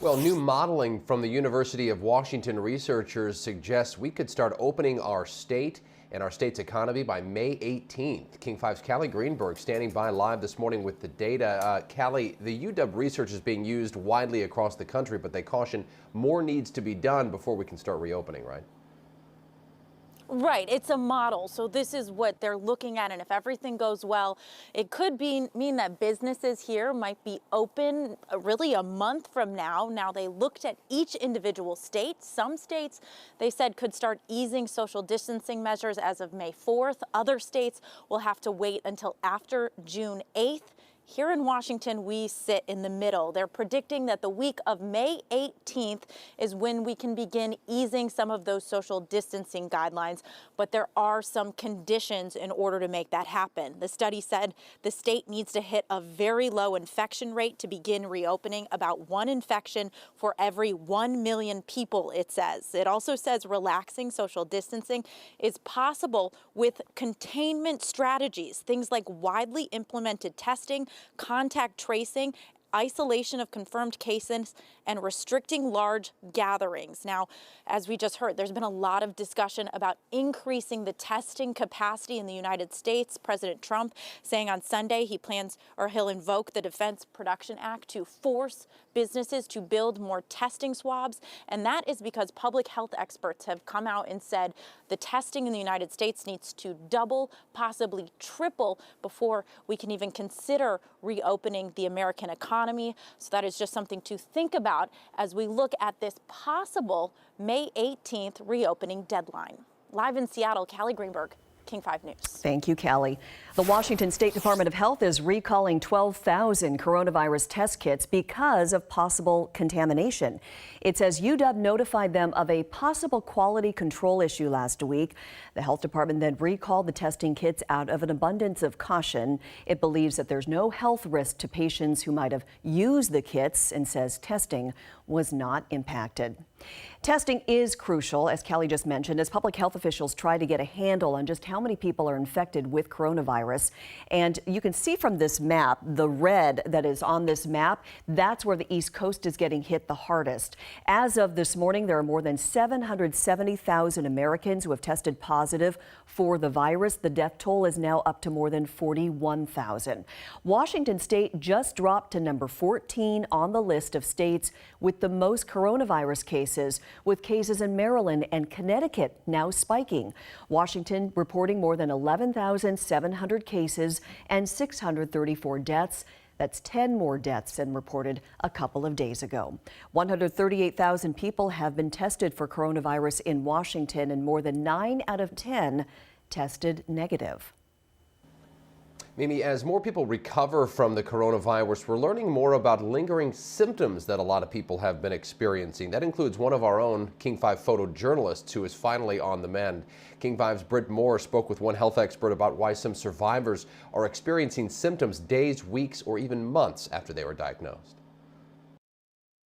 Well, new modeling from the University of Washington researchers suggests we could start opening our state and our state's economy by May 18th. King 5's Callie Greenberg standing by live this morning with the data. Callie, the UW research is being used widely across the country, but they caution more needs to be done before we can start reopening, right? Right, it's a model, so this is what they're looking at, and if everything goes well, it could mean that businesses here might be open really a month from now. Now, they looked at each individual state. Some states, they said, could start easing social distancing measures as of May 4th. Other states will have to wait until after June 8th. Here in Washington, we sit in the middle. They're predicting that the week of May 18th is when we can begin easing some of those social distancing guidelines, but there are some conditions in order to make that happen. The study said the state needs to hit a very low infection rate to begin reopening, about 1 infection for every 1 million people, it says. It also says relaxing social distancing is possible with containment strategies, things like widely implemented testing, contact tracing, isolation of confirmed cases, and restricting large gatherings. Now, as we just heard, there's been a lot of discussion about increasing the testing capacity in the United States. President Trump saying on Sunday he'll invoke the Defense Production Act to force businesses to build more testing swabs. And that is because public health experts have come out and said the testing in the United States needs to double, possibly triple, before we can even consider reopening the American economy. So that is just something to think about as we look at this possible May 18th reopening deadline. Live in Seattle, Callie Greenberg, King 5 News. Thank you, Callie. The Washington State Department of Health is recalling 12,000 coronavirus test kits because of possible contamination. It says UW notified them of a possible quality control issue last week. The health department then recalled the testing kits out of an abundance of caution. It believes that there's no health risk to patients who might have used the kits and says testing was not impacted. Testing is crucial, as Callie just mentioned, as public health officials try to get a handle on just how many people are infected with coronavirus. And you can see from this map, the red that is on this map, that's where the East Coast is getting hit the hardest. As of this morning, there are more than 770,000 Americans who have tested positive for the virus. The death toll is now up to more than 41,000. Washington State just dropped to number 14 on the list of states with the most coronavirus cases, with cases in Maryland and Connecticut now spiking. Washington reporting more than 11,700 cases and 634 deaths. That's 10 more deaths than reported a couple of days ago. 138,000 people have been tested for coronavirus in Washington, and more than 9 out of 10 tested negative. Mimi, as more people recover from the coronavirus, we're learning more about lingering symptoms that a lot of people have been experiencing. That includes one of our own King 5 photojournalists who is finally on the mend. King 5's Britt Moore spoke with one health expert about why some survivors are experiencing symptoms days, weeks, or even months after they were diagnosed.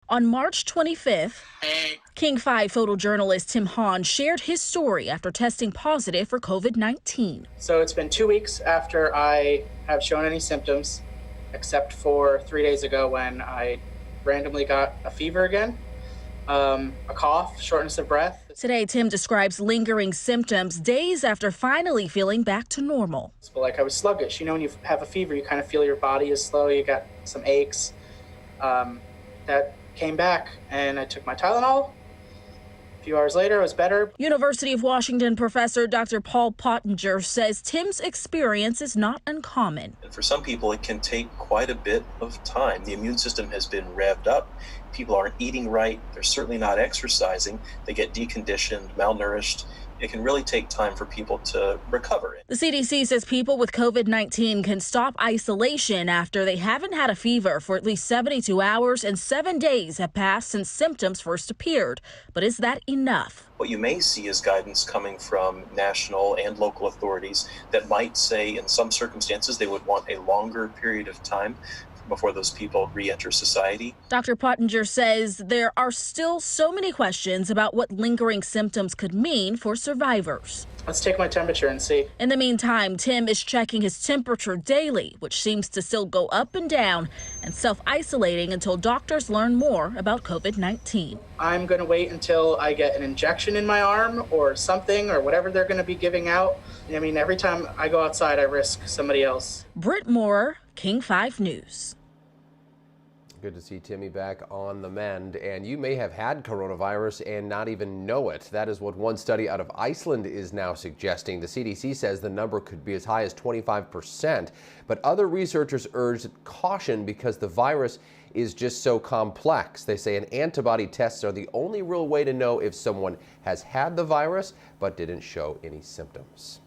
On March 25th, King 5 photojournalist Tim Hahn shared his story after testing positive for COVID-19. So it's been 2 weeks after I have shown any symptoms, except for 3 days ago when I randomly got a fever again, a cough, shortness of breath. Today, Tim describes lingering symptoms days after finally feeling back to normal. But like I was sluggish. You know, when you have a fever, you kind of feel your body is slow. You got some aches. That came back, and I took my Tylenol. A few hours later, I was better. University of Washington professor Dr. Paul Pottinger says Tim's experience is not uncommon. And for some people, it can take quite a bit of time. The immune system has been revved up. People aren't eating right. They're certainly not exercising. They get deconditioned, malnourished. It can really take time for people to recover. The CDC says people with COVID-19 can stop isolation after they haven't had a fever for at least 72 hours and 7 days have passed since symptoms first appeared. But is that enough? What you may see is guidance coming from national and local authorities that might say in some circumstances they would want a longer period of time before those people re-enter society. Dr. Pottinger says there are still so many questions about what lingering symptoms could mean for survivors. Let's take my temperature and see. In the meantime, Tim is checking his temperature daily, which seems to still go up and down, and self-isolating until doctors learn more about COVID-19. I'm going to wait until I get an injection in my arm or something or whatever they're going to be giving out. I mean, every time I go outside, I risk somebody else. Britt Moore, King 5 News. Good to see Timmy back on the mend, and you may have had coronavirus and not even know it. That is what one study out of Iceland is now suggesting. The CDC says the number could be as high as 25%, but other researchers urged caution because the virus is just so complex. They say an antibody tests are the only real way to know if someone has had the virus but didn't show any symptoms.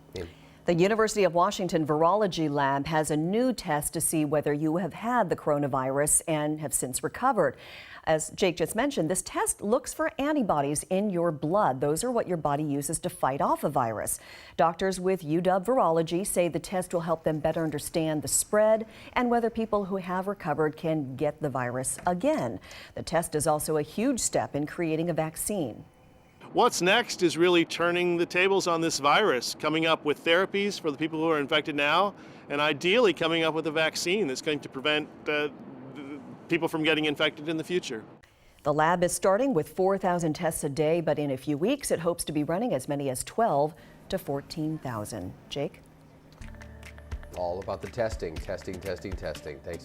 The University of Washington Virology Lab has a new test to see whether you have had the coronavirus and have since recovered. As Jake just mentioned, this test looks for antibodies in your blood. Those are what your body uses to fight off a virus. Doctors with UW Virology say the test will help them better understand the spread and whether people who have recovered can get the virus again. The test is also a huge step in creating a vaccine. What's next is really turning the tables on this virus, coming up with therapies for the people who are infected now, and ideally coming up with a vaccine that's going to prevent people from getting infected in the future. The lab is starting with 4,000 tests a day, but in a few weeks it hopes to be running as many as 12 to 14,000. Jake? All about the testing. Thanks.